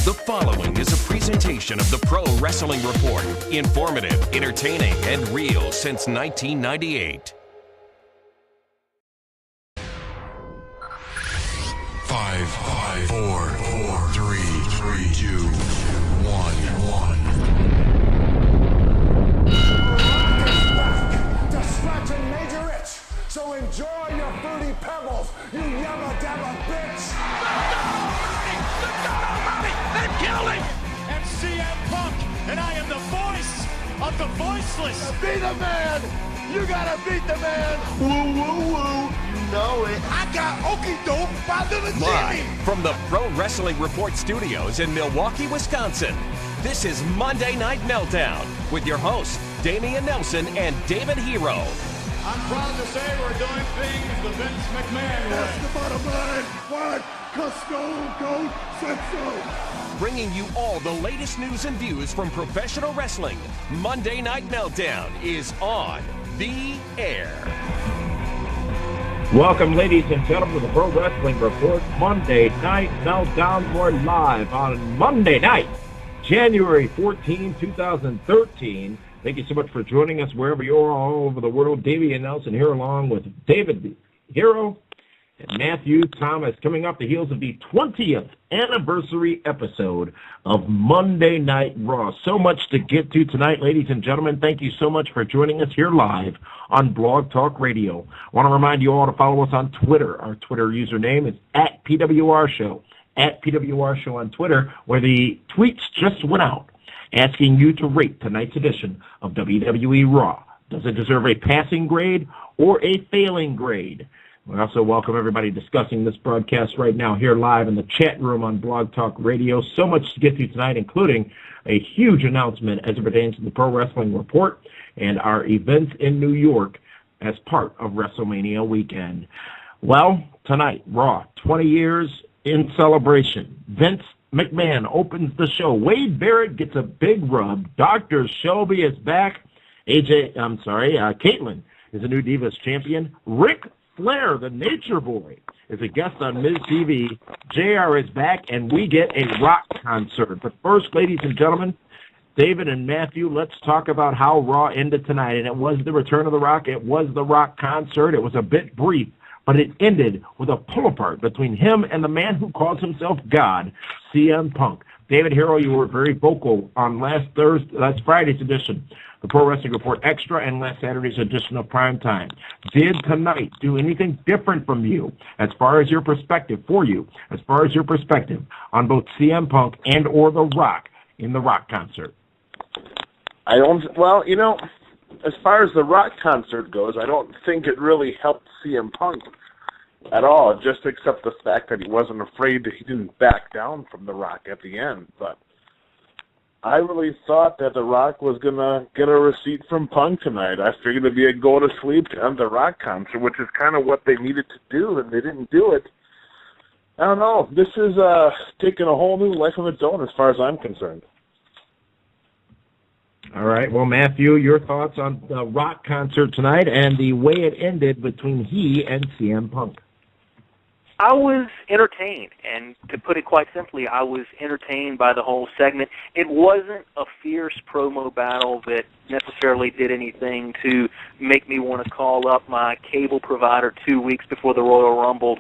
The following is a presentation of the Pro Wrestling Report. Informative, entertaining, and real since 1998. 5, 4, 3, 2, 1. To scratch and major itch. So enjoy your fruity pebbles, you yabba dabba bitch. They're killing! And CM Punk, and I am the voice of the voiceless. Be the man. You gotta beat the man. Woo woo woo. You know it. I got okey doke by little Jimmy. Live from the Pro Wrestling Report studios in Milwaukee, Wisconsin. This is Monday Night Meltdown with your hosts, Damian Nelson and David Hero. I'm proud to say we're doing things the Vince McMahon way. That's the bottom line. What? Cause Stone Cold said so. Bringing you all the latest news and views from professional wrestling. Monday Night Meltdown is on the air. Welcome, ladies and gentlemen, to the Pro Wrestling Report Monday Night Meltdown. We're live on Monday night, January 14, 2013. Thank you so much for joining us wherever you are all over the world. Damian Nelson here along with David Hero and Matthew Thomas, coming off the heels of the 20th anniversary episode of Monday Night Raw. So much to get to tonight, ladies and gentlemen. Thank you so much for joining us here live on Blog Talk Radio. I want to remind you all to follow us on Twitter. Our Twitter username is @PWRShow, @PWRShow on Twitter, where the tweets just went out asking you to rate tonight's edition of WWE Raw. Does it deserve a passing grade or a failing grade? We also welcome everybody discussing this broadcast right now here live in the chat room on Blog Talk Radio. So much to get to tonight, including a huge announcement as it pertains to the Pro Wrestling Report and our events in New York as part of WrestleMania weekend. Well, tonight, Raw, 20 years in celebration. Vince McMahon opens the show. Wade Barrett gets a big rub. Dr. Shelby is back. Caitlyn is a new Divas Champion. Ric Flair, the Nature Boy, is a guest on Miz TV. JR is back, and we get a rock concert. But first, ladies and gentlemen, David and Matthew, let's talk about how Raw ended tonight. And it was the return of The Rock. It was the Rock concert. It was a bit brief, but it ended with a pull-apart between him and the man who calls himself God, CM Punk. David Hero, you were very vocal on last Friday's edition, the Pro Wrestling Report Extra, and last Saturday's edition of Primetime. Did tonight do anything different from you as far as your perspective, on both CM Punk and or The Rock in the Rock concert? As far as the Rock concert goes, I don't think it really helped CM Punk at all, just except the fact that he wasn't afraid, that he didn't back down from The Rock at the end. But I really thought that The Rock was going to get a receipt from Punk tonight. I figured it'd be a go to sleep to end the Rock concert, which is kind of what they needed to do, and they didn't do it. I don't know. This is taking a whole new life of its own as far as I'm concerned. All right. Well, Matthew, your thoughts on the Rock concert tonight and the way it ended between he and CM Punk? I was entertained, and to put it quite simply, I was entertained by the whole segment. It wasn't a fierce promo battle that necessarily did anything to make me want to call up my cable provider 2 weeks before the Royal Rumble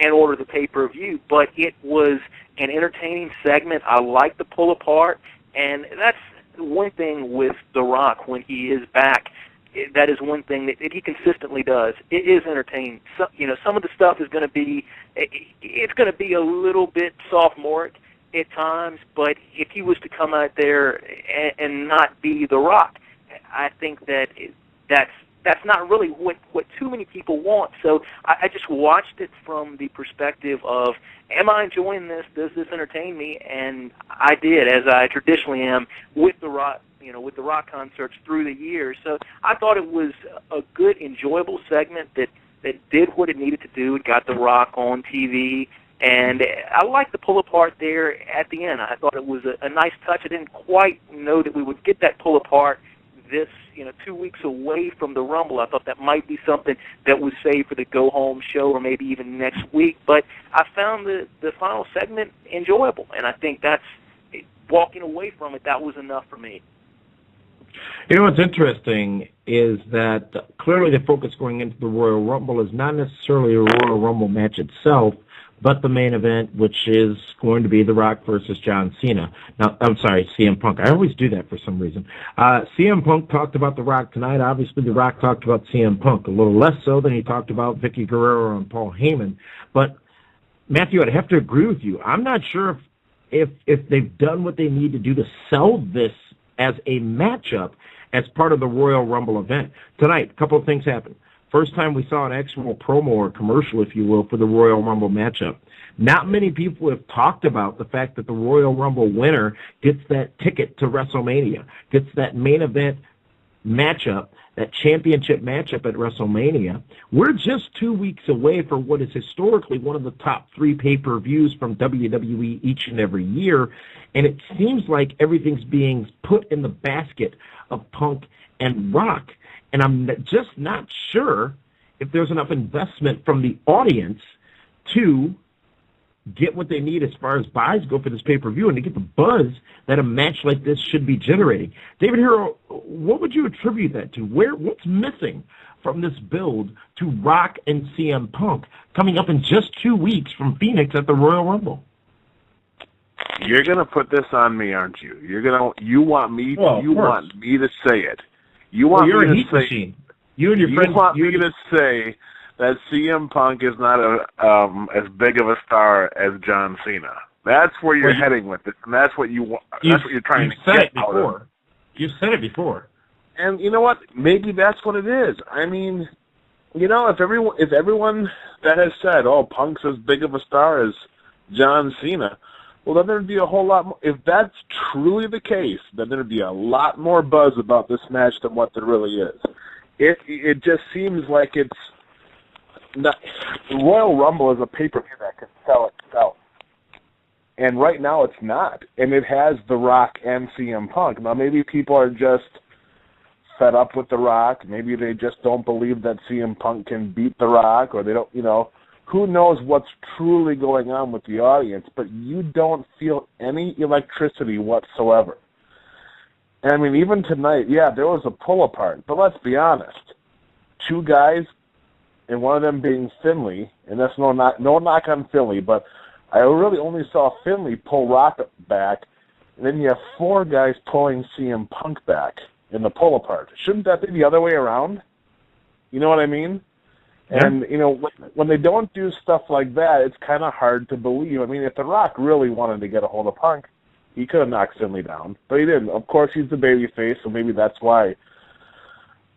and order the pay-per-view, but it was an entertaining segment. I liked the pull-apart, and that's one thing with The Rock when he is back. That is one thing that he consistently does. It is entertaining. So, some of the stuff is going to be, it's going to be a little bit sophomoric at times, but if he was to come out there and not be The Rock, I think that's not really what too many people want. So I just watched it from the perspective of, am I enjoying this? Does this entertain me? And I did, as I traditionally am with The Rock, with the Rock concerts through the years. So I thought it was a good, enjoyable segment that did what it needed to do. It got The Rock on TV, and I liked the pull-apart there at the end. I thought it was a nice touch. I didn't quite know that we would get that pull-apart this, 2 weeks away from the Rumble. I thought that might be something that was saved for the go-home show or maybe even next week. But I found the final segment enjoyable, and I think that's walking away from it, that was enough for me. You know what's interesting is that clearly the focus going into the Royal Rumble is not necessarily a Royal Rumble match itself, but the main event, which is going to be The Rock versus John Cena. Now, I'm sorry, CM Punk. I always do that for some reason. CM Punk talked about The Rock tonight. Obviously, The Rock talked about CM Punk, a little less so than he talked about Vicky Guerrero and Paul Heyman. But, Matthew, I'd have to agree with you. I'm not sure if they've done what they need to do to sell this as a matchup as part of the Royal Rumble event. Tonight, a couple of things happened. First time we saw an actual promo or commercial, if you will, for the Royal Rumble matchup. Not many people have talked about the fact that the Royal Rumble winner gets that ticket to WrestleMania, gets that main event matchup, that championship matchup at WrestleMania. We're just 2 weeks away from what is historically one of the top 3 pay-per-views from WWE each and every year, and it seems like everything's being put in the basket of Punk and Rock. And I'm just not sure if there's enough investment from the audience to get what they need as far as buys go for this pay-per-view and to get the buzz that a match like this should be generating. David Hero, what would you attribute that to? What's missing from this build to Rock and CM Punk coming up in just 2 weeks from Phoenix at the Royal Rumble? You're gonna put this on me, aren't you? You want me to say it. You're a heat machine. You and your friends. You want me to say that CM Punk is not as big of a star as John Cena. That's where you're heading with it, and that's what you want. That's what you're trying to get out of. You've said it before. And you know what? Maybe that's what it is. I mean, you know, if everyone that has said, "Oh, Punk's as big of a star as John Cena," well, then there'd be a whole lot more. If that's truly the case, then there'd be a lot more buzz about this match than what there really is. It just seems like it's not. The Royal Rumble is a pay-per-view that can sell itself, and right now it's not. And it has The Rock and CM Punk. Now maybe people are just fed up with The Rock. Maybe they just don't believe that CM Punk can beat The Rock, or they don't. You know. Who knows what's truly going on with the audience, but you don't feel any electricity whatsoever. And I mean, even tonight, yeah, there was a pull-apart, but let's be honest. 2 guys, and one of them being Finlay, and that's no knock on Finlay, but I really only saw Finlay pull Rock back, and then you have 4 guys pulling CM Punk back in the pull-apart. Shouldn't that be the other way around? You know what I mean? And, you know, when they don't do stuff like that, it's kind of hard to believe. I mean, if The Rock really wanted to get a hold of Punk, he could have knocked Finlay down. But he didn't. Of course, he's the babyface, so maybe that's why.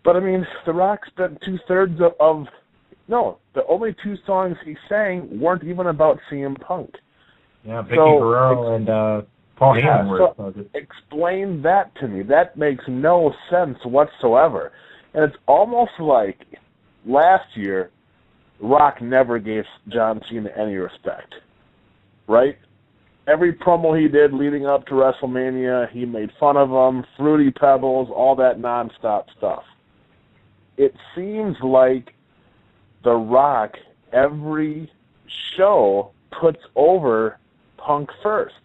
But, I mean, The Rock spent 2/3 of no, the only 2 songs he sang weren't even about CM Punk. Yeah, Vicky Guerrero and Paul Heyman were. Explain that to me. That makes no sense whatsoever. And it's almost like last year, Rock never gave John Cena any respect, right? Every promo he did leading up to WrestleMania, he made fun of him, Fruity Pebbles, all that nonstop stuff. It seems like The Rock, every show, puts over Punk first,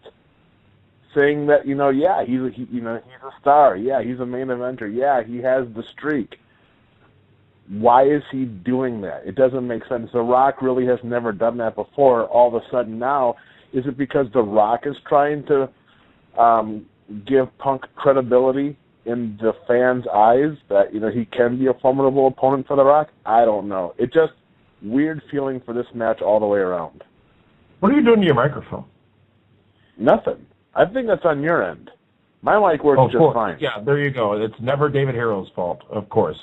saying that, you know, yeah, he's a star, yeah, he's a main eventer, yeah, he has the streak. Why is he doing that? It doesn't make sense. The Rock really has never done that before. All of a sudden now, is it because The Rock is trying to give Punk credibility in the fans' eyes that, you know, he can be a formidable opponent for The Rock? I don't know. It's just weird feeling for this match all the way around. What are you doing to your microphone? Nothing. I think that's on your end. My mic works just fine. Yeah, there you go. It's never David Hero's fault, of course.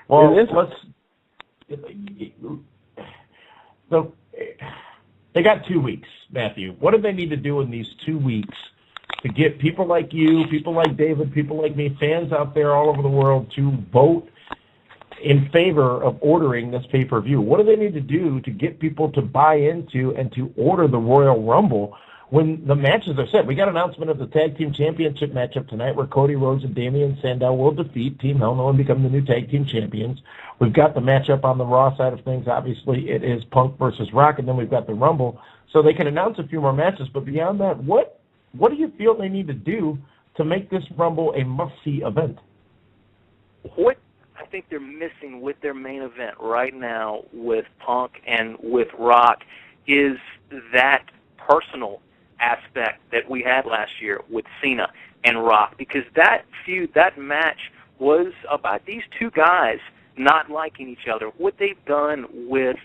Well, they got 2 weeks, Matthew. What do they need to do in these 2 weeks to get people like you, people like David, people like me, fans out there all over the world to vote in favor of ordering this pay-per-view? What do they need to do to get people to buy into and to order the Royal Rumble when the matches are set? We got an announcement of the Tag Team Championship matchup tonight where Cody Rhodes and Damian Sandow will defeat Team Hell No and become the new Tag Team Champions. We've got the matchup on the Raw side of things. Obviously, it is Punk versus Rock, and then we've got the Rumble. So they can announce a few more matches, but beyond that, what what do you feel they need to do to make this Rumble a must-see event? What I think they're missing with their main event right now with Punk and with Rock is that personal aspect that we had last year with Cena and Rock, because that feud, that match was about these two guys not liking each other. What they've done with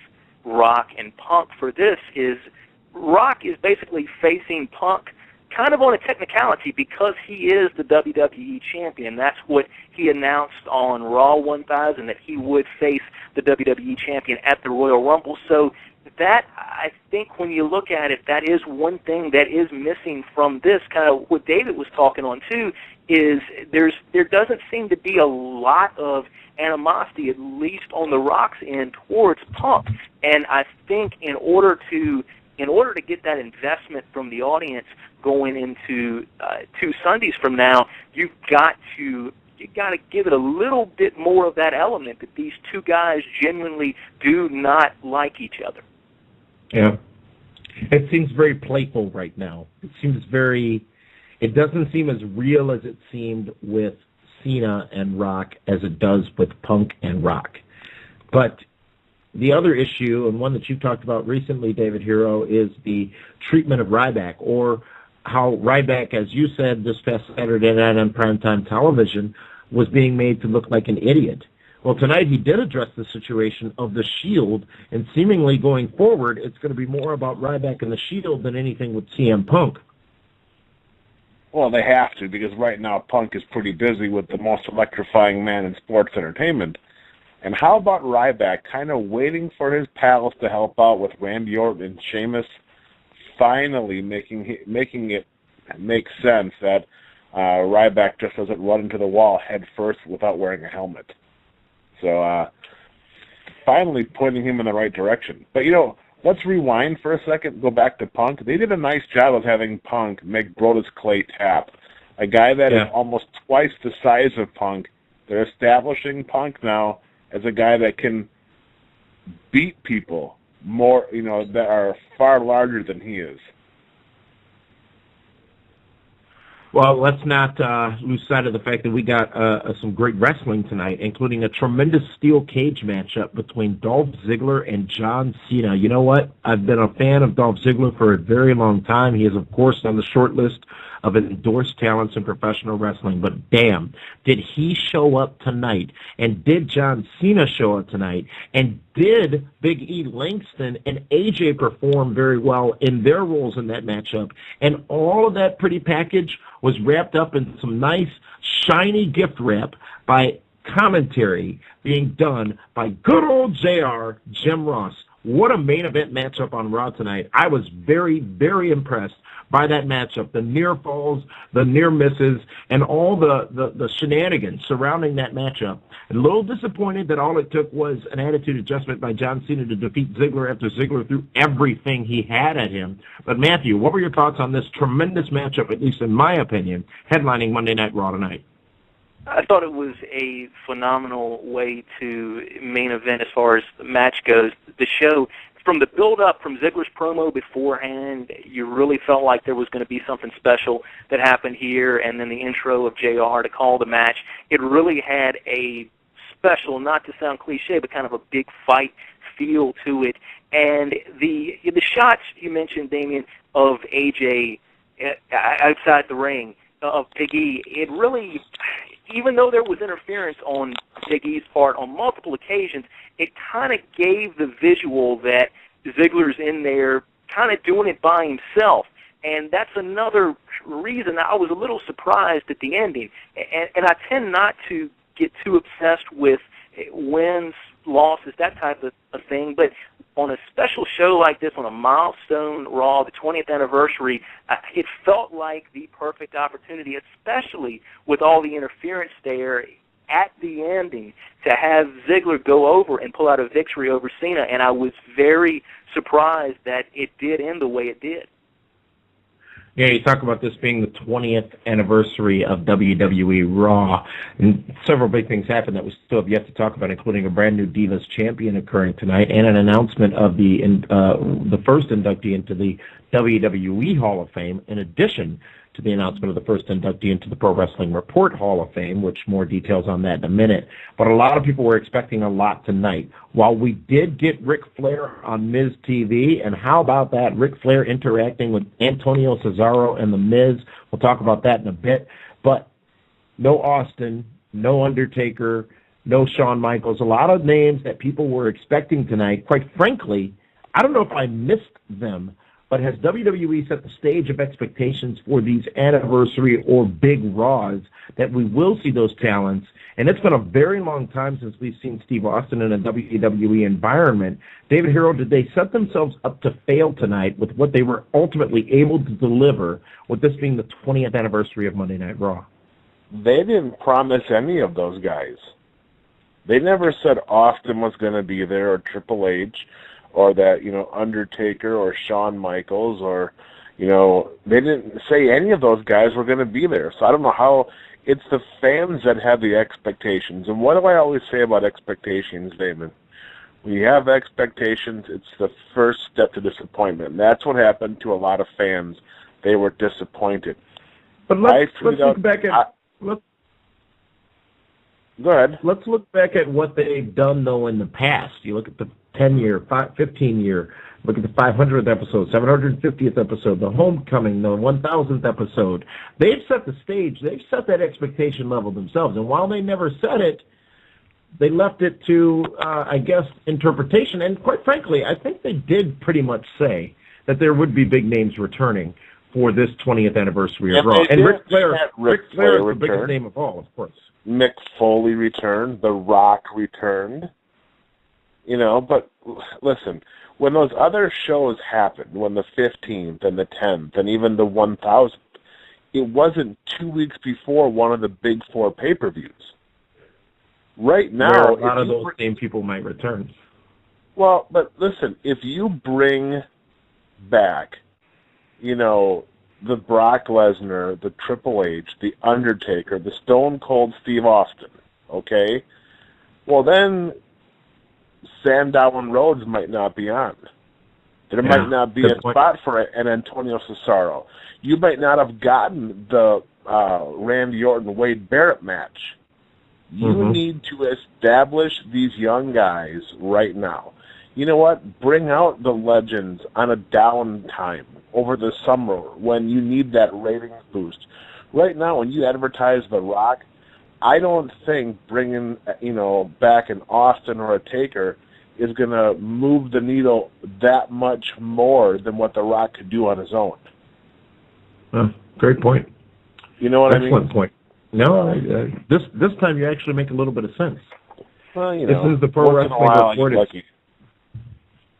Rock and Punk for this is Rock is basically facing Punk kind of on a technicality because he is the WWE Champion. That's what he announced on Raw 1000, that he would face the WWE Champion at the Royal Rumble. So that, I think when you look at it, that is one thing that is missing from this. Kind of what David was talking on, too, is there doesn't seem to be a lot of animosity, at least on the Rock's end, towards Punk. And I think in order to get that investment from the audience going into 2 Sundays from now, you got to give it a little bit more of that element that these two guys genuinely do not like each other. Yeah. It seems very playful right now. It doesn't seem as real as it seemed with Cena and Rock as it does with Punk and Rock. But the other issue, and one that you talked about recently, David Hero, is the treatment of Ryback, or how Ryback, as you said this past Saturday night on primetime television, was being made to look like an idiot. Well, tonight he did address the situation of the Shield, and seemingly going forward, it's going to be more about Ryback and the Shield than anything with CM Punk. Well, they have to, because right now Punk is pretty busy with the most electrifying man in sports entertainment. And how about Ryback kind of waiting for his pals to help out with Randy Orton and Sheamus, finally making it make sense that Ryback just doesn't run into the wall head first without wearing a helmet. So finally pointing him in the right direction. But, let's rewind for a second, go back to Punk. They did a nice job of having Punk make Brodus Clay tap, a guy that is almost twice the size of Punk. They're establishing Punk now as a guy that can beat people more, that are far larger than he is. Well, let's not lose sight of the fact that we got some great wrestling tonight, including a tremendous steel cage matchup between Dolph Ziggler and John Cena. You know what? I've been a fan of Dolph Ziggler for a very long time. He is, of course, on the short list of endorsed talents in professional wrestling. But damn, did he show up tonight? And did John Cena show up tonight? And did Big E Langston and AJ perform very well in their roles in that matchup? And all of that pretty package was wrapped up in some nice, shiny gift wrap by commentary being done by good old JR, Jim Ross. What a main event matchup on Raw tonight. I was very, very impressed by that matchup, the near falls, the near misses, and all the shenanigans surrounding that matchup. And a little disappointed that all it took was an attitude adjustment by John Cena to defeat Ziggler after Ziggler threw everything he had at him. But Matthew, what were your thoughts on this tremendous matchup, at least in my opinion, headlining Monday Night Raw tonight? I thought it was a phenomenal way to main event as far as the match goes. The show, from the build-up, from Ziggler's promo beforehand, you really felt like there was going to be something special that happened here, and then the intro of JR to call the match. It really had a special, not to sound cliche, but kind of a big fight feel to it. And the shots you mentioned, Damien, of AJ outside the ring, of Big E, it really, even though there was interference on Big E's part on multiple occasions, it kind of gave the visual that Ziggler's in there kind of doing it by himself. And that's another reason I was a little surprised at the ending. And I tend not to get too obsessed with wins, losses, that type of thing. But on a special show like this, on a milestone Raw, the 20th anniversary, it felt like the perfect opportunity, especially with all the interference there at the ending, to have Ziggler go over and pull out a victory over Cena. And I was very surprised that it did end the way it did. Yeah, you talk about this being the 20th anniversary of WWE Raw, and several big things happened that we still have yet to talk about, including a brand new Divas Champion occurring tonight, and an announcement of the first inductee into the WWE Hall of Fame, in addition to the announcement of the first inductee into the Pro Wrestling Report Hall of Fame, which more details on that in a minute. But a lot of people were expecting a lot tonight. While we did get Ric Flair on Miz TV, and how about that, Ric Flair interacting with Antonio Cesaro and The Miz, we'll talk about that in a bit. But no Austin, no Undertaker, no Shawn Michaels, a lot of names that people were expecting tonight. Quite frankly, I don't know if I missed them, but has WWE set the stage of expectations for these anniversary or big Raws that we will see those talents? And it's been a very long time since we've seen Steve Austin in a WWE environment. David Harrell, did they set themselves up to fail tonight with what they were ultimately able to deliver, with this being the 20th anniversary of Monday Night Raw? They didn't promise any of those guys. They never said Austin was going to be there, or Triple H, or that, Undertaker or Shawn Michaels, or, they didn't say any of those guys were going to be there. So I don't know how. It's the fans that have the expectations. And what do I always say about expectations, Damon? When you have expectations, it's the first step to disappointment. And that's what happened to a lot of fans. They were disappointed. But let's look back at... Go ahead. Let's look back at what they've done, though, in the past. You look at the 10-year, 15-year, look at the 500th episode, 750th episode, the Homecoming, the 1000th episode. They've set the stage. They've set that expectation level themselves. And while they never said it, they left it to, interpretation. And quite frankly, I think they did pretty much say that there would be big names returning for this 20th anniversary of Raw. And Ric Flair is the biggest name of all, of course. Mick Foley returned. The Rock returned. But listen, when those other shows happened, when the 15th and the 10th and even the 1000th, it wasn't 2 weeks before one of the big four pay-per-views. Right now, a lot of those same people might return. Well, but listen, if you bring back, the Brock Lesnar, the Triple H, the Undertaker, the Stone Cold Steve Austin, okay? Well, then Sandow and Rhodes might not be on. There might not be a spot for an Antonio Cesaro. You might not have gotten the Randy Orton-Wade Barrett match. You need to establish these young guys right now. You know what? Bring out the legends on a downtime over the summer when you need that ratings boost. Right now, when you advertise The Rock, I don't think bringing back an Austin or a Taker is going to move the needle that much more than what The Rock could do on his own. Great point. You know what I mean? Excellent point. No, this time you actually make a little bit of sense. Well, this is the Pro Wrestling Report.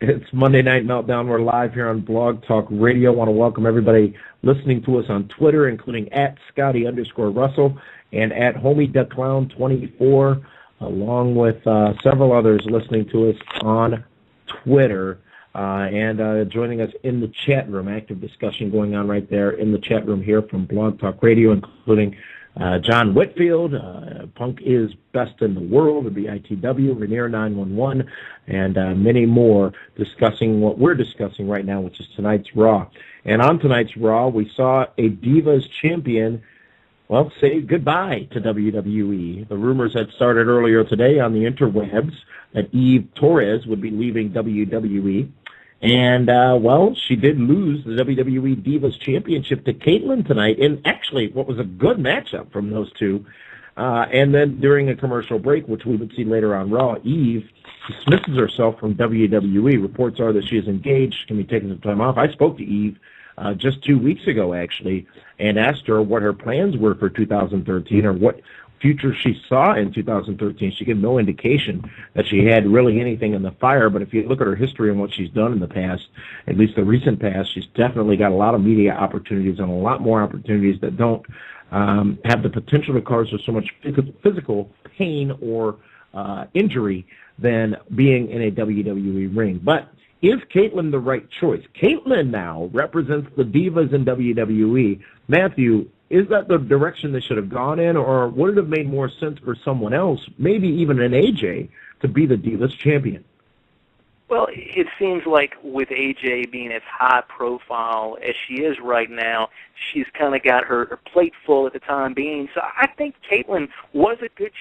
It's Monday Night Meltdown. We're live here on Blog Talk Radio. I want to welcome everybody listening to us on Twitter, including at Scotty_Russell and at Homie_Clown24, along with several others listening to us on Twitter. And joining us in the chat room, active discussion going on right there in the chat room here from Blog Talk Radio, including John Whitfield, Punk is best in the world, the BITW, Rainier 911, and many more discussing what we're discussing right now, which is tonight's Raw. And on tonight's Raw, we saw a Divas Champion, say goodbye to WWE. The rumors had started earlier today on the interwebs that Eve Torres would be leaving WWE. And, she did lose the WWE Divas Championship to Caitlyn tonight in actually what was a good matchup from those two. And then during a commercial break, which we would see later on Raw, Eve dismisses herself from WWE. Reports are that she is engaged, can be taking some time off. I spoke to Eve just 2 weeks ago, actually, and asked her what her plans were for 2013 or what future she saw in 2013. She gave no indication that she had really anything in the fire, but if you look at her history and what she's done in the past, at least the recent past, she's definitely got a lot of media opportunities and a lot more opportunities that don't have the potential to cause her so much physical pain or injury than being in a WWE ring. But Is Caitlyn the right choice? Caitlyn now represents the Divas in WWE. Matthew, is that the direction they should have gone in, or would it have made more sense for someone else, maybe even an AJ, to be the Divas champion? Well, it seems like with AJ being as high profile as she is right now, she's kind of got her plate full at the time being. So I think Caitlyn was a good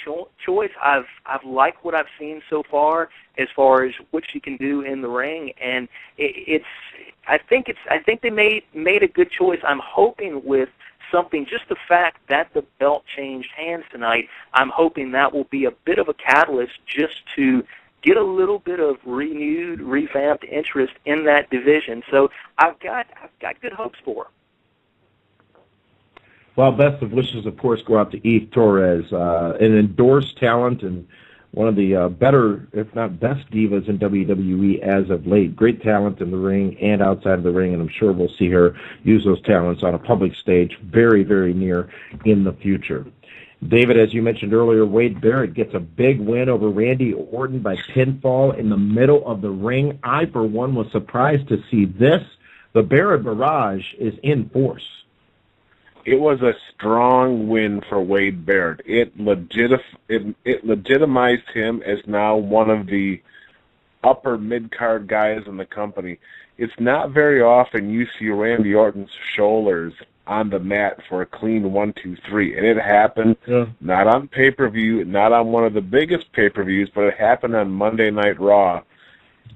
choice. I've liked what I've seen so far as what she can do in the ring, and I think they made a good choice. I'm hoping with something, just the fact that the belt changed hands tonight, I'm hoping that will be a bit of a catalyst just to get a little bit of renewed, revamped interest in that division. So I've got good hopes for her. Well, best of wishes, of course, go out to Eve Torres, an endorsed talent and one of the better, if not best, divas in WWE as of late. Great talent in the ring and outside of the ring, and I'm sure we'll see her use those talents on a public stage very, very near in the future. David, as you mentioned earlier, Wade Barrett gets a big win over Randy Orton by pinfall in the middle of the ring. I, for one, was surprised to see this. The Barrett barrage is in force. It was a strong win for Wade Barrett. It legitimized him as now one of the upper mid-card guys in the company. It's not very often you see Randy Orton's shoulders on the mat for a clean 1-2-3, and it happened not on pay-per-view, not on one of the biggest pay-per-views, but it happened on Monday Night Raw.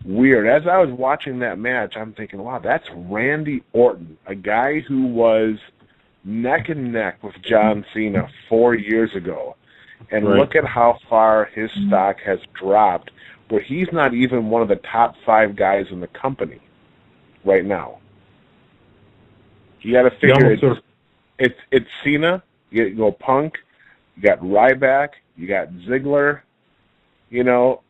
Weird. As I was watching that match, I'm thinking, wow, that's Randy Orton, a guy who was neck and neck with John Cena 4 years ago, and look at how far his stock has dropped, where he's not even one of the top 5 guys in the company right now. You got to figure it's Cena, you go Punk, you got Ryback, you got Ziggler, you know,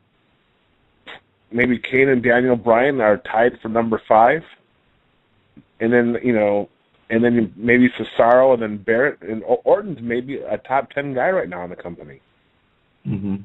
maybe Kane and Daniel Bryan are tied for number 5, and then, you know, and then maybe Cesaro, and then Barrett, and Orton's maybe a top 10 guy right now in the company. Mm-hmm.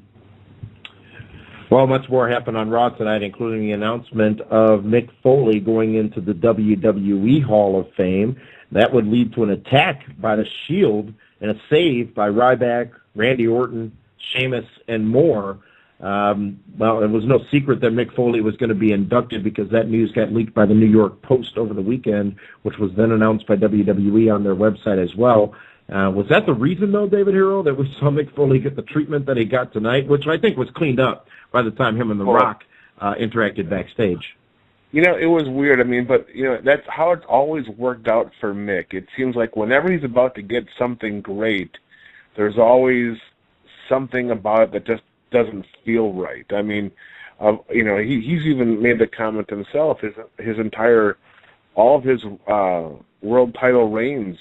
Well, much more happened on Raw tonight, including the announcement of Mick Foley going into the WWE Hall of Fame. That would lead to an attack by the Shield and a save by Ryback, Randy Orton, Sheamus, and more. Well, it was no secret that Mick Foley was going to be inducted because that news got leaked by the New York Post over the weekend, which was then announced by WWE on their website as well. Was that the reason, though, David Hero, that we saw Mick Foley get the treatment that he got tonight, which I think was cleaned up by the time him and The Rock interacted backstage? You know, it was weird. I mean, but, you know, that's how it's always worked out for Mick. It seems like whenever he's about to get something great, there's always something about it that just doesn't feel right. I mean, you know, he's even made the comment himself, all of his world title reigns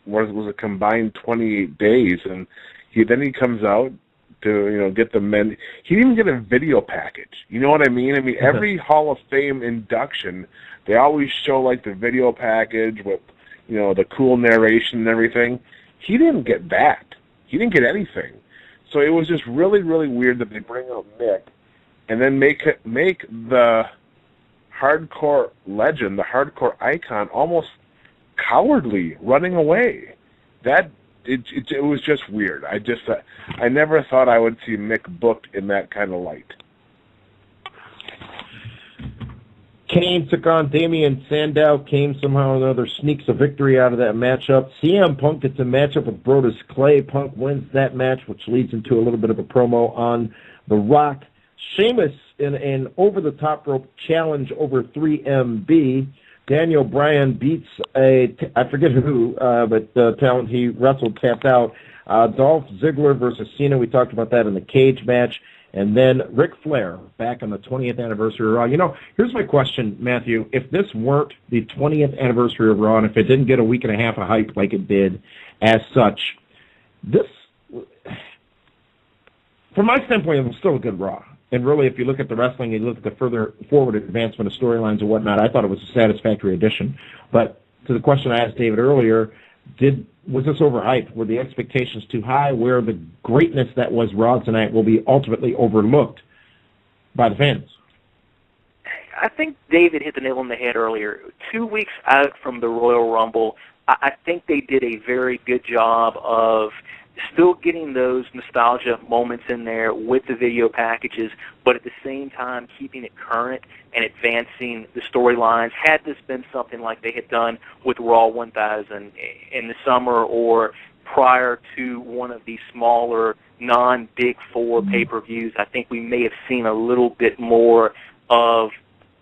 was a combined 28 days, and then he comes out to, you know, get the men. He didn't even get a video package. You know what I mean? I mean, every Hall of Fame induction, they always show like the video package with, you know, the cool narration and everything. He didn't get that. He didn't get anything. So it was just really, really weird that they bring out Mick and then make the hardcore legend, the hardcore icon, almost cowardly, running away. It was just weird. I never thought I would see Mick booked in that kind of light. Kane took on Damian Sandow. Kane somehow or another sneaks a victory out of that matchup. CM Punk gets a matchup with Brodus Clay. Punk wins that match, which leads into a little bit of a promo on The Rock. Sheamus in an over-the-top rope challenge over 3MB. Daniel Bryan beats I forget who, but the talent he wrestled tapped out. Dolph Ziggler versus Cena. We talked about that in the cage match. And then Ric Flair back on the 20th anniversary of Raw. You know, here's my question, Matthew. If this weren't the 20th anniversary of Raw, and if it didn't get a week and a half of hype like it did as such, this, from my standpoint, it was still a good Raw. And really, if you look at the wrestling and you look at the further forward advancement of storylines and whatnot, I thought it was a satisfactory addition. But to the question I asked David earlier, was this overhyped? Were the expectations too high? Where the greatness that was Raw tonight will be ultimately overlooked by the fans? I think David hit the nail on the head earlier. 2 weeks out from the Royal Rumble, I think they did a very good job of still getting those nostalgia moments in there with the video packages, but at the same time keeping it current and advancing the storylines. Had this been something like they had done with Raw 1000 in the summer or prior to one of these smaller non-Big Four pay-per-views, I think we may have seen a little bit more of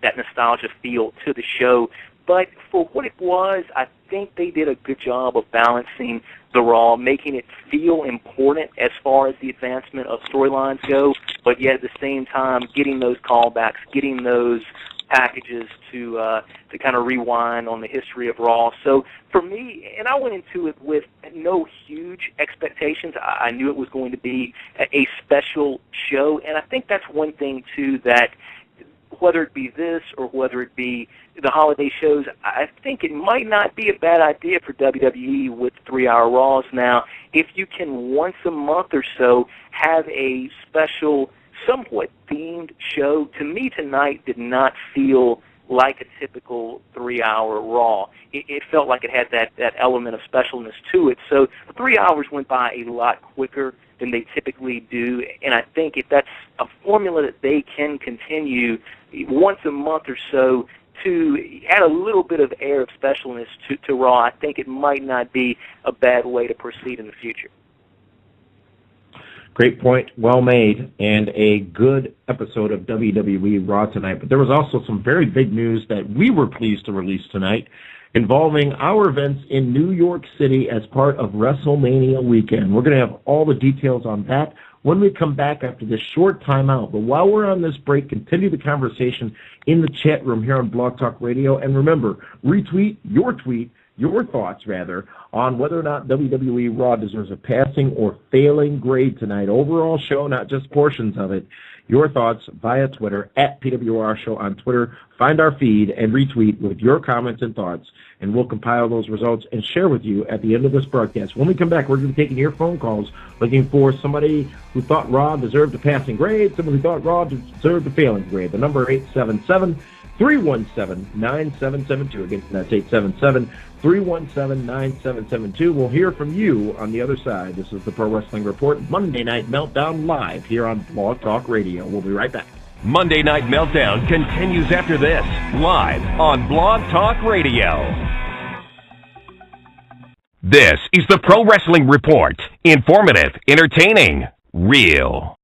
that nostalgia feel to the show. But for what it was, I think they did a good job of balancing the Raw, making it feel important as far as the advancement of storylines go, but yet at the same time getting those callbacks, getting those packages to kind of rewind on the history of Raw. So for me, and I went into it with no huge expectations. I knew it was going to be a special show, and I think that's one thing, too, that whether it be this or whether it be the holiday shows, I think it might not be a bad idea for WWE with 3-hour Raws now. If you can once a month or so have a special, somewhat themed show. To me, tonight did not feel like a typical 3-hour Raw. It felt like it had that element of specialness to it. So the 3 hours went by a lot quicker than they typically do, and I think if that's a formula that they can continue once a month or so to add a little bit of air of specialness to Raw, I think it might not be a bad way to proceed in the future. Great point, well made, and a good episode of WWE Raw tonight. But there was also some very big news that we were pleased to release tonight involving our events in New York City as part of WrestleMania weekend. We're going to have all the details on that when we come back after this short timeout. But while we're on this break, continue the conversation in the chat room here on Blog Talk Radio. And remember, retweet your thoughts, rather, on whether or not WWE Raw deserves a passing or failing grade tonight. Overall show, not just portions of it. Your thoughts via Twitter, at PWR Show on Twitter. Find our feed and retweet with your comments and thoughts, and we'll compile those results and share with you at the end of this broadcast. When we come back, we're going to be taking your phone calls, looking for somebody who thought Raw deserved a passing grade, somebody who thought Raw deserved a failing grade. The number 877-317-9772. Again, that's 877-317-9772. We'll hear from you on the other side. This is the Pro Wrestling Report, Monday Night Meltdown, live here on Blog Talk Radio. We'll be right back. Monday Night Meltdown continues after this, live on Blog Talk Radio. This is the Pro Wrestling Report. Informative, entertaining, real.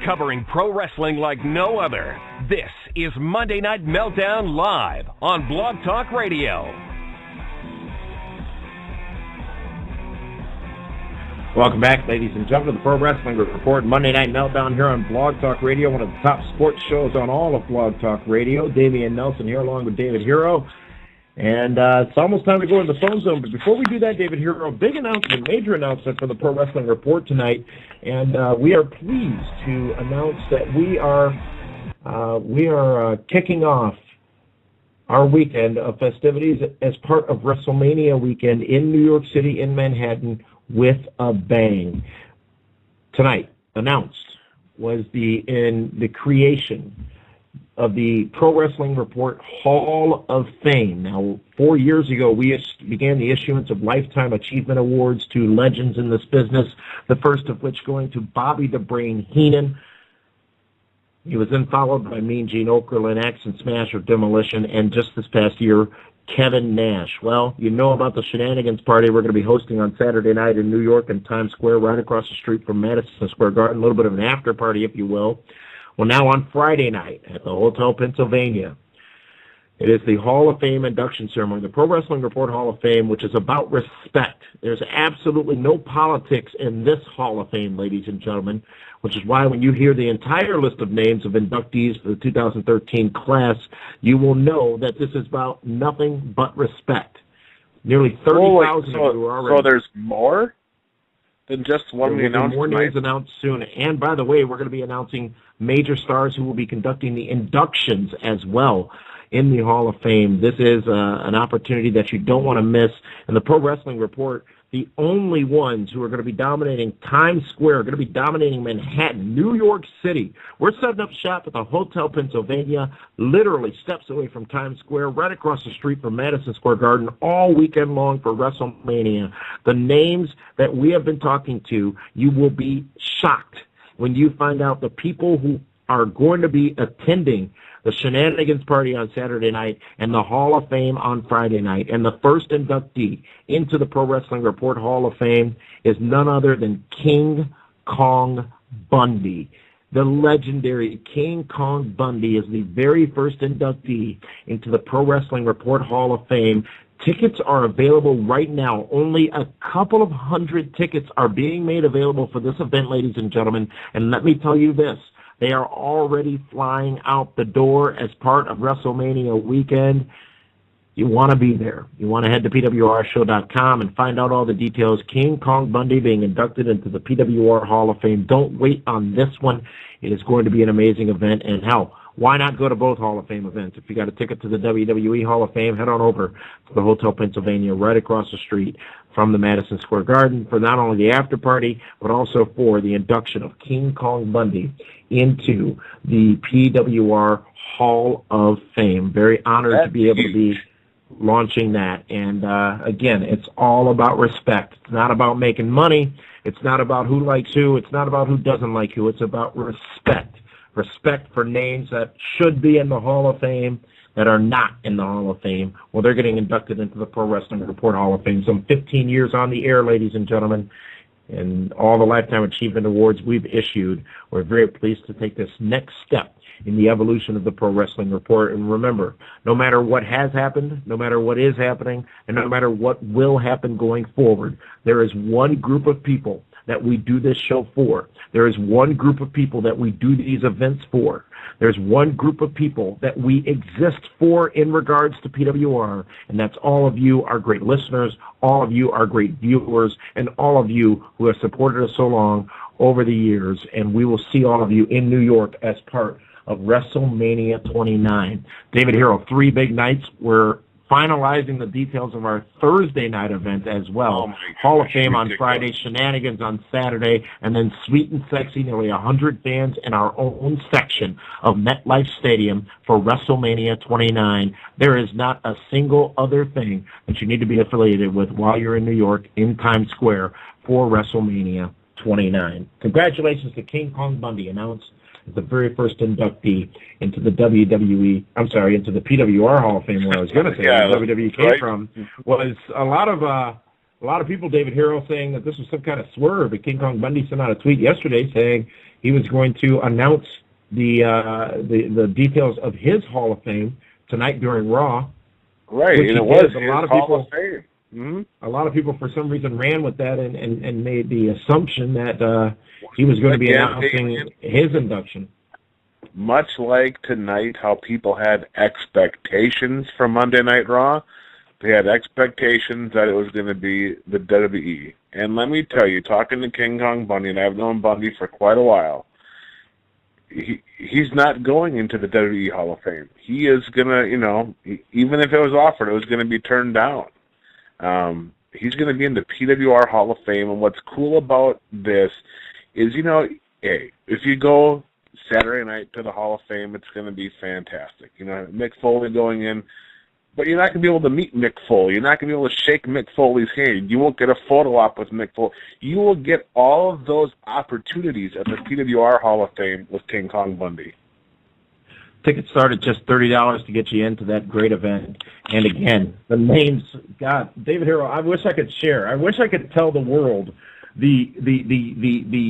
Covering pro wrestling like no other, this is Monday Night Meltdown live on Blog Talk Radio. Welcome back, ladies and gentlemen, to the Pro Wrestling Report, Monday Night Meltdown here on Blog Talk Radio, one of the top sports shows on all of Blog Talk Radio. Damian Nelson here along with David Hero. And it's almost time to go in the phone zone. But before we do that, David Hero, big announcement, major announcement for the Pro Wrestling Report tonight. And we are pleased to announce that we are kicking off our weekend of festivities as part of WrestleMania weekend in New York City, in Manhattan, with a bang. Tonight, announced, was the creation of the Pro Wrestling Report Hall of Fame. Now, 4 years ago, we began the issuance of Lifetime Achievement Awards to legends in this business, the first of which going to Bobby the Brain Heenan. He was then followed by Mean Gene Okerlund, Axe and Smash or Demolition, and just this past year, Kevin Nash. Well, you know about the Shenanigans Party we're going to be hosting on Saturday night in New York in Times Square, right across the street from Madison Square Garden, a little bit of an after party, if you will. Well, now on Friday night at the Hotel Pennsylvania, It is the Hall of Fame induction ceremony, the Pro Wrestling Report Hall of Fame, which is about respect. There's absolutely no politics in this Hall of Fame, ladies and gentlemen, which is why when you hear the entire list of names of inductees for the 2013 class, you will know that this is about nothing but respect. Nearly 30,000 of you are already. So there's more than just one we announced more tonight? names announced soon. And by the way, we're going to be announcing major stars who will be conducting the inductions as well in the Hall of Fame. This is an opportunity that you don't want to miss. And the Pro Wrestling Report, the only ones who are going to be dominating Times Square, are going to be dominating Manhattan, New York City. We're setting up shop at the Hotel Pennsylvania, literally steps away from Times Square, right across the street from Madison Square Garden, all weekend long for WrestleMania. The names that we have been talking to, you will be shocked when you find out the people who are going to be attending the Shenanigans Party on Saturday night and the Hall of Fame on Friday night. And the first inductee into the Pro Wrestling Report Hall of Fame is none other than King Kong Bundy. The legendary King Kong Bundy is the very first inductee into the Pro Wrestling Report Hall of Fame. Tickets are available right now. Only a couple of hundred tickets are being made available for this event, ladies and gentlemen. And let me tell you this. They are already flying out the door as part of WrestleMania weekend. You want to be there. You want to head to PWRshow.com and find out all the details. King Kong Bundy being inducted into the PWR Hall of Fame. Don't wait on this one. It is going to be an amazing event. And hell, why not go to both Hall of Fame events? If you got a ticket to the WWE Hall of Fame, head on over to the Hotel Pennsylvania right across the street from the Madison Square Garden for not only the after party, but also for the induction of King Kong Bundy into the PWR Hall of Fame. Very honored to be able to be launching that. And again, it's all about respect. It's not about making money. It's not about who likes who. It's not about who doesn't like who. It's about respect. Respect for names that should be in the Hall of Fame that are not in the Hall of Fame. Well, they're getting inducted into the Pro Wrestling Report Hall of Fame. Some 15 years on the air, ladies and gentlemen, and all the Lifetime Achievement Awards we've issued. We're very pleased to take this next step in the evolution of the Pro Wrestling Report. And remember, no matter what has happened, no matter what is happening, and no matter what will happen going forward, there is one group of people that we do this show for. There is one group of people that we do these events for. There's one group of people that we exist for in regards to PWR, and that's all of you, our great listeners, all of you, our great viewers, and all of you who have supported us so long over the years. And we will see all of you in New York as part of WrestleMania 29. David Hero, 3 big nights. We're finalizing the details of our Thursday night event as well. Hall of Fame on Friday, Shenanigans on Saturday, and then Sweet and Sexy, nearly 100 fans in our own section of MetLife Stadium for WrestleMania 29. There is not a single other thing that you need to be affiliated with while you're in New York in Times Square for WrestleMania 29. Congratulations to King Kong Bundy, announced the very first inductee into the into the PWR Hall of Fame. Where I was going to say where WWE came from was a lot of people. David Hero saying that this was some kind of swerve. But King Kong Bundy sent out a tweet yesterday saying he was going to announce the details of his Hall of Fame tonight during Raw. Right, and it was a lot of people. Mm-hmm. A lot of people, for some reason, ran with that and made the assumption that he was going to be announcing his induction. Much like tonight, how people had expectations for Monday Night Raw, they had expectations that it was going to be the WWE. And let me tell you, talking to King Kong Bundy, and I've known Bundy for quite a while, he's not going into the WWE Hall of Fame. He is going to, even if it was offered, it was going to be turned down. He's going to be in the PWR Hall of Fame, and what's cool about this is, hey, if you go Saturday night to the Hall of Fame, it's going to be fantastic. Mick Foley going in, but you're not going to be able to meet Mick Foley. You're not going to be able to shake Mick Foley's hand. You won't get a photo op with Mick Foley. You will get all of those opportunities at the PWR Hall of Fame with King Kong Bundy. Tickets start at just $30 to get you into that great event. And again, the names, God, David Hero, I wish I could share. I wish I could tell the world the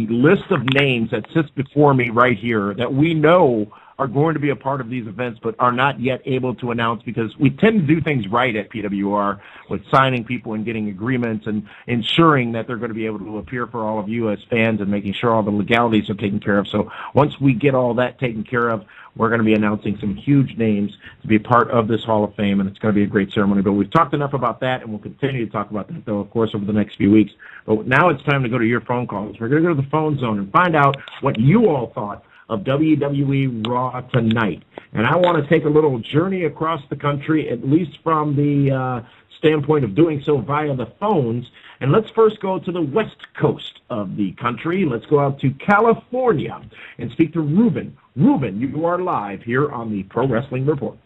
list of names that sits before me right here that we know are going to be a part of these events but are not yet able to announce, because we tend to do things right at PWR with signing people and getting agreements and ensuring that they're going to be able to appear for all of you as fans and making sure all the legalities are taken care of. So once we get all that taken care of, we're going to be announcing some huge names to be part of this Hall of Fame, and it's going to be a great ceremony. But we've talked enough about that, and we'll continue to talk about that, though, of course, over the next few weeks. But now it's time to go to your phone calls. We're going to go to the phone zone and find out what you all thought of WWE Raw tonight. And I want to take a little journey across the country, at least from the standpoint of doing so via the phones. And let's first go to the west coast of the country. Let's go out to California and speak to Ruben. Ruben, you are live here on the Pro Wrestling Report.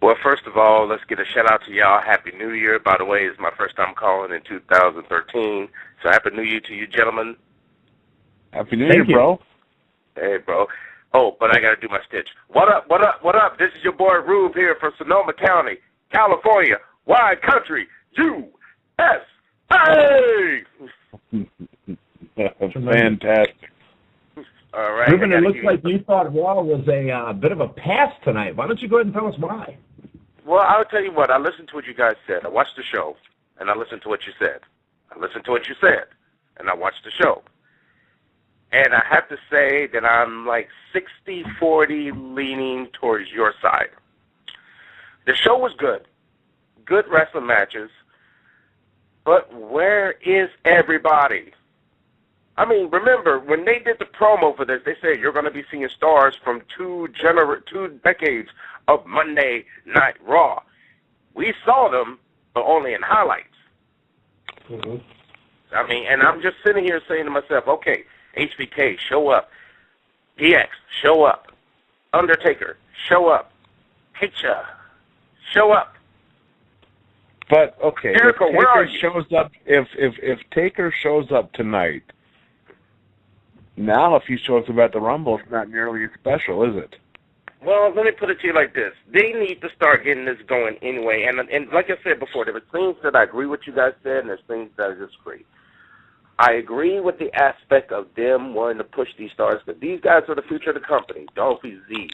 Well, first of all, let's get a shout-out to y'all. Happy New Year. By the way, it's my first time calling in 2013. So Happy New Year to you, gentlemen. Happy New Year, bro. Hey, bro. Oh, but I got to do my stitch. What up, what up, what up? This is your boy Rube here from Sonoma County, California. Wide country, USA. Fantastic. All right. Ruben, it looks like you thought Raw was a bit of a pass tonight. Why don't you go ahead and tell us why? Well, I'll tell you what. I listened to what you guys said. I watched the show, and I listened to what you said. I listened to what you said, and I watched the show. And I have to say that I'm like 60-40 leaning towards your side. The show was good. Good wrestling matches. But where is everybody? I mean, remember, when they did the promo for this, they said you're going to be seeing stars from two decades of Monday Night Raw. We saw them, but only in highlights. Mm-hmm. I mean, and I'm just sitting here saying to myself, okay, HBK, show up. DX, show up. Undertaker, show up. Hitcha, show up. But okay, Jericho, where are you? If Taker shows up tonight, now if he shows up at the Rumble, it's not nearly as special, is it? Well, let me put it to you like this. They need to start getting this going anyway. And like I said before, there were things that I agree with you guys said, and there's things that I disagree. I agree with the aspect of them wanting to push these stars, because these guys are the future of the company. Dolphy Z,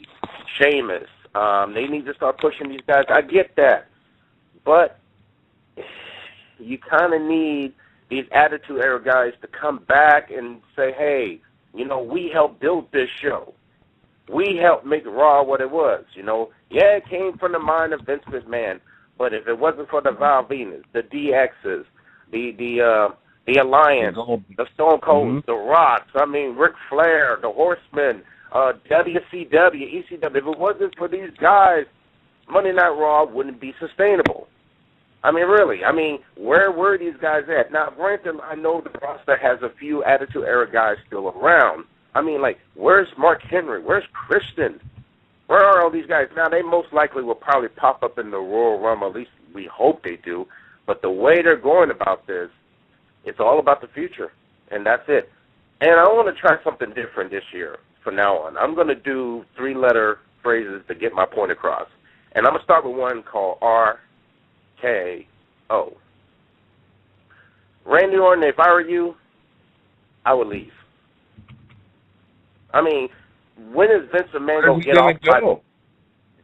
Sheamus, they need to start pushing these guys. I get that. But you kind of need these Attitude Era guys to come back and say, hey, you know, we helped build this show. We helped make Raw what it was, you know. Yeah, it came from the mind of Vince McMahon, but if it wasn't for the Val Venus, the DXs, the Alliance, the Stone Colds, the Rocks, I mean, Ric Flair, the Horsemen, WCW, ECW, if it wasn't for these guys, Monday Night Raw wouldn't be sustainable. I mean, really. I mean, where were these guys at? Now, granted, I know the roster has a few Attitude Era guys still around. I mean, like, where's Mark Henry? Where's Christian? Where are all these guys? Now, they most likely will probably pop up in the Royal Rumble. At least we hope they do. But the way they're going about this, it's all about the future, and that's it. And I want to try something different this year from now on. I'm going to do 3-letter phrases to get my point across. And I'm going to start with one called RKO. Randy Orton, if I were you, I would leave. I mean, when is Vince McMahon going to get off?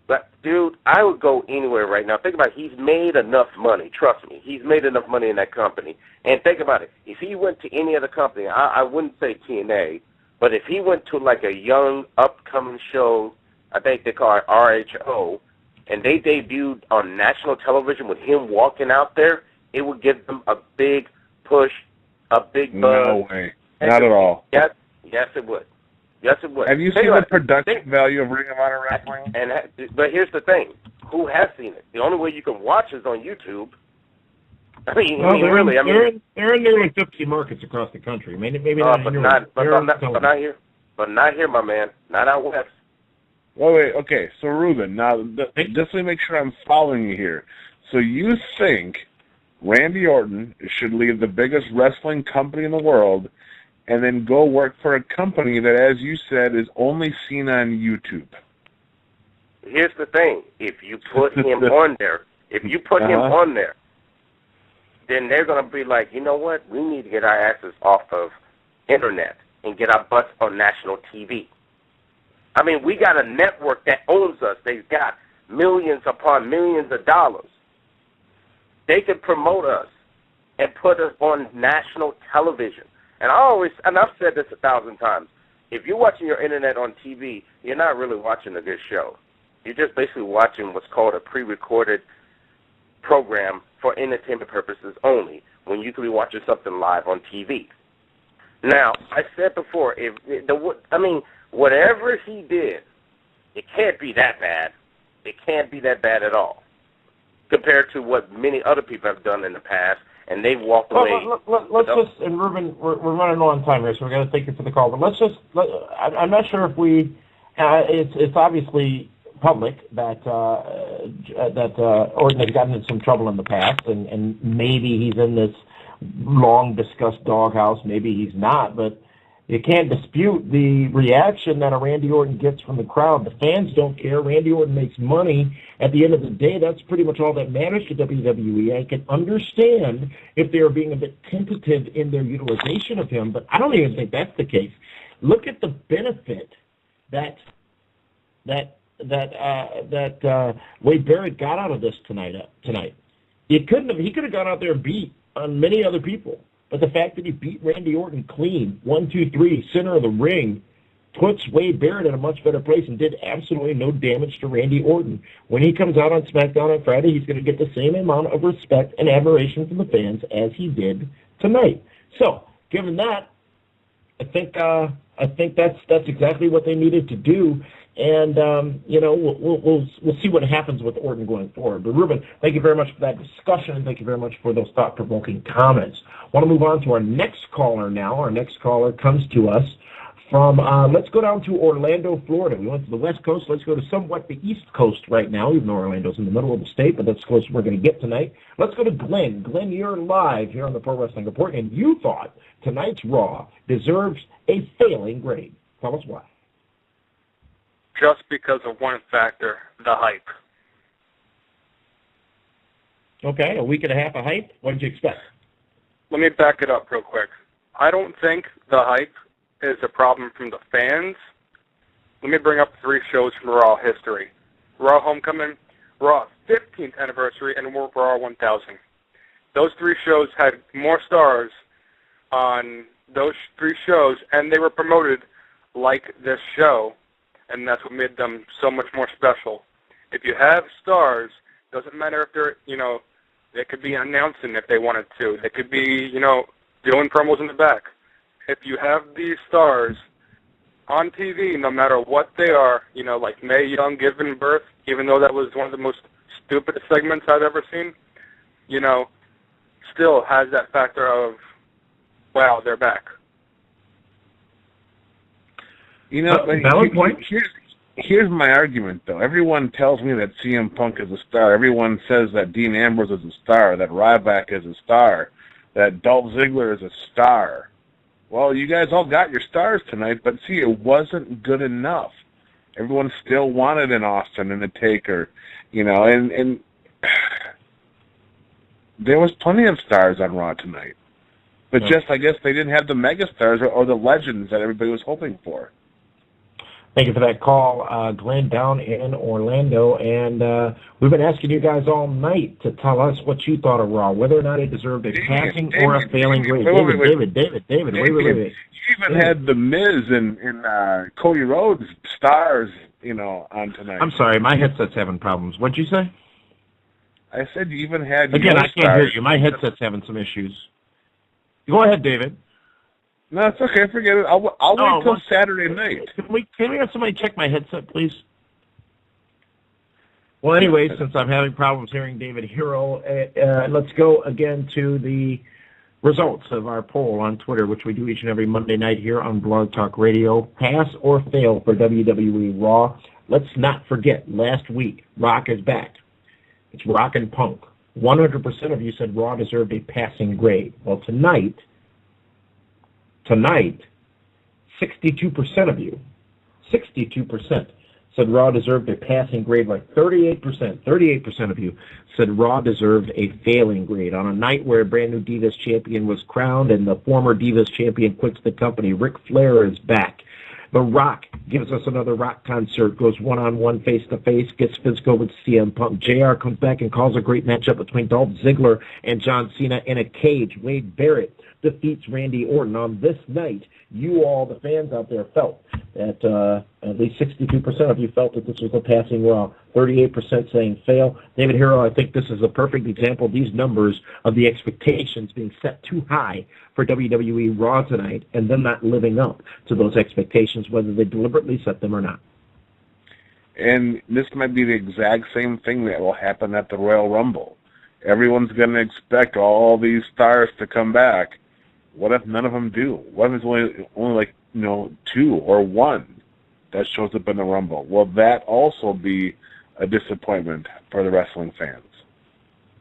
But, dude, I would go anywhere right now. Think about it. He's made enough money. Trust me. He's made enough money in that company. And think about it. If he went to any other company, I wouldn't say TNA, but if he went to like a young, upcoming show, I think they call it RHO, and they debuted on national television with him walking out there, it would give them a big push, a big buzz. No way. Not at all. Yes, it would. Yes, it would. Have you seen the production value of Ring of Honor Wrestling? But here's the thing. Who has seen it? The only way you can watch is on YouTube. I mean, really. They're in nearly 50 markets across the country. Maybe not here. But not here, my man. Not out west. Wait. Okay. So, Ruben, now, just to make sure I'm following you here. So you think Randy Orton should leave the biggest wrestling company in the world and then go work for a company that, as you said, is only seen on YouTube? Here's the thing. If you put him on there, then they're going to be like, you know what? We need to get our asses off of internet and get our butts on national TV. I mean, we got a network that owns us. They've got millions upon millions of dollars. They can promote us and put us on national television. And I've said this 1,000 times, if you're watching your internet on TV, you're not really watching a good show. You're just basically watching what's called a pre-recorded program for entertainment purposes only, when you could be watching something live on TV. Now, I said before, whatever he did, it can't be that bad. It can't be that bad at all, compared to what many other people have done in the past, and they've walked away. Let's just, and Ruben, we're running low on time here, so we're going to thank you for the call. But I'm not sure if we, it's obviously public that Orton has gotten in some trouble in the past, and maybe he's in this long-discussed doghouse, maybe he's not, but you can't dispute the reaction that a Randy Orton gets from the crowd. The fans don't care. Randy Orton makes money. At the end of the day, that's pretty much all that matters to WWE. I can understand if they are being a bit tentative in their utilization of him, but I don't even think that's the case. Look at the benefit that Wade Barrett got out of this tonight. He could have gone out there and beat on many other people. But the fact that he beat Randy Orton clean, 1, 2, 3, center of the ring, puts Wade Barrett in a much better place and did absolutely no damage to Randy Orton. When he comes out on SmackDown on Friday, he's going to get the same amount of respect and admiration from the fans as he did tonight. So, given that, I think that's exactly what they needed to do. And we'll see what happens with Orton going forward. But Ruben, thank you very much for that discussion, and thank you very much for those thought-provoking comments. I want to move on to our next caller now. Our next caller comes to us from, let's go down to Orlando, Florida. We went to the West Coast. Let's go to somewhat the East Coast right now, even though Orlando's in the middle of the state, but that's as close as we're going to get tonight. Let's go to Glenn. Glenn, you're live here on the Pro Wrestling Report, and you thought tonight's Raw deserves a failing grade. Tell us why. Just because of one factor, the hype. Okay, a week and a half of hype? What did you expect? Let me back it up real quick. I don't think the hype is a problem from the fans. Let me bring up 3 shows from Raw history. Raw Homecoming, Raw 15th Anniversary, and Raw 1000. Those 3 shows had more stars on those 3 shows, and they were promoted like this show. And that's what made them so much more special. If you have stars, doesn't matter if they're, they could be announcing if they wanted to. They could be, doing promos in the back. If you have these stars on TV, no matter what they are, like Mae Young giving birth, even though that was one of the most stupidest segments I've ever seen, still has that factor of, wow, they're back. Valid point. Here's my argument, though. Everyone tells me that CM Punk is a star. Everyone says that Dean Ambrose is a star, that Ryback is a star, that Dolph Ziggler is a star. Well, you guys all got your stars tonight, but see, it wasn't good enough. Everyone still wanted an Austin and a Taker, and there was plenty of stars on Raw tonight. But I guess they didn't have the megastars or the legends that everybody was hoping for. Thank you for that call, Glenn, down in Orlando. And we've been asking you guys all night to tell us what you thought of Raw, whether or not it deserved a passing or a failing grade. David, wait. You even had The Miz and Cody Rhodes stars, on tonight. I'm sorry, my headset's having problems. What'd you say? I said you even had Again, I can't hear you. My headset's having some issues. Go ahead, David. No, it's okay. Forget it. I'll wait till Saturday night. Can we have somebody check my headset, please? Well, anyway, since I'm having problems hearing David Hero, let's go again to the results of our poll on Twitter, which we do each and every Monday night here on Blog Talk Radio. Pass or fail for WWE Raw. Let's not forget, last week, Rock is back. It's Rock and Punk. 100% of you said Raw deserved a passing grade. Well, tonight, 62% of you, 62% said Raw deserved a passing grade, like 38% of you said Raw deserved a failing grade. On a night where a brand new Divas Champion was crowned and the former Divas Champion quits the company, Ric Flair is back. The Rock gives us another Rock concert, goes one-on-one, face-to-face, gets physical with CM Punk. JR comes back and calls a great matchup between Dolph Ziggler and John Cena in a cage. Wade Barrett defeats Randy Orton. On this night, you all, the fans out there, felt that at least 62% of you felt that this was a passing Raw. 38% saying fail. David Hero, I think this is a perfect example of these numbers of the expectations being set too high for WWE Raw tonight and them not living up to those expectations, whether they deliberately set them or not. And this might be the exact same thing that will happen at the Royal Rumble. Everyone's going to expect all these stars to come back. What if none of them do? What if it's only like, 2 or 1 that shows up in the Rumble? Will that also be a disappointment for the wrestling fans?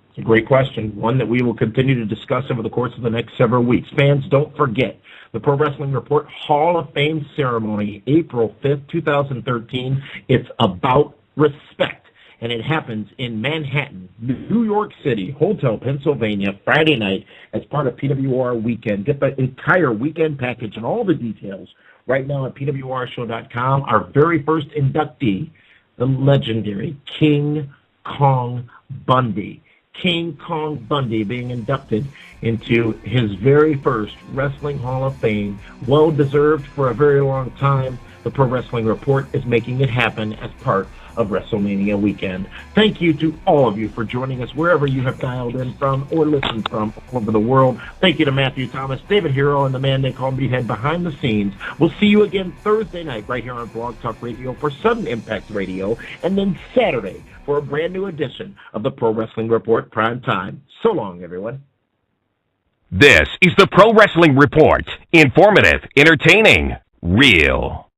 It's a great question, one that we will continue to discuss over the course of the next several weeks. Fans, don't forget the Pro Wrestling Report Hall of Fame ceremony, April 5th, 2013. It's about respect. And it happens in Manhattan, New York City, Hotel Pennsylvania, Friday night as part of PWR Weekend. Get the entire weekend package and all the details right now at PWRshow.com. Our very first inductee, the legendary King Kong Bundy. King Kong Bundy being inducted into his very first Wrestling Hall of Fame. Well-deserved for a very long time. The Pro Wrestling Report is making it happen as part of WrestleMania weekend. Thank you to all of you for joining us wherever you have dialed in from or listened from all over the world. Thank you to Matthew Thomas, David Hero, and the man they call Meathead behind the scenes. We'll see you again Thursday night right here on Blog Talk Radio for Sudden Impact Radio, and then Saturday for a brand new edition of the Pro Wrestling Report Prime Time. So long, everyone. This is the Pro Wrestling Report. Informative, entertaining, real.